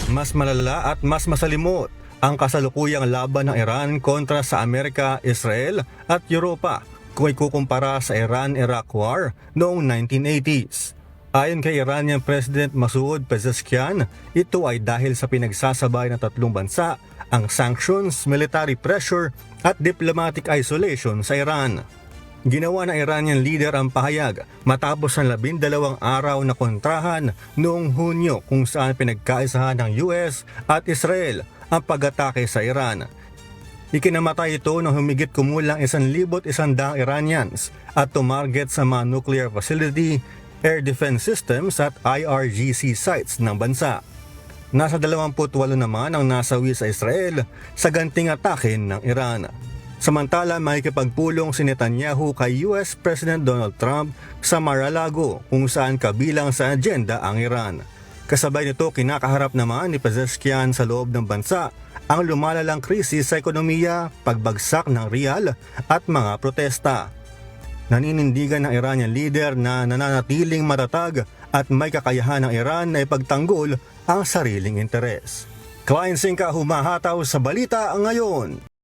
Mas malala at mas masalimot ang kasalukuyang laban ng Iran kontra sa Amerika, Israel at Europa kung ikukumpara sa Iran-Iraq War noong 1980s. Ayon kay Iranian President Masoud Pezeshkian, ito ay dahil sa pinagsasabay ng tatlong bansa, ang sanctions, military pressure at diplomatic isolation sa Iran. Ginawa ng Iranian leader ang pahayag matapos ang 12 araw na kontrahan noong Hunyo kung saan pinagkaisahan ng US at Israel ang pag-atake sa Iran. Ikinamatay ito ng humigit kumulang 1,100 Iranians at tumarget sa mga nuclear facility, air defense systems at IRGC sites ng bansa. Nasa 28 naman ang nasawi sa Israel sa ganting atake ng Iran. Samantala, makikipagpulong si Netanyahu kay US President Donald Trump sa Mar-a-Lago kung saan kabilang sa agenda ang Iran. Kasabay nito, kinakaharap naman ni Pezeshkian sa loob ng bansa ang lumalalang krisis sa ekonomiya, pagbagsak ng riyal at mga protesta. Naninindigan ng Iranian leader na nananatiling matatag at may kakayahan ng Iran na ipagtanggol ang sariling interes. Klein Singka, humahataw sa balita ngayon.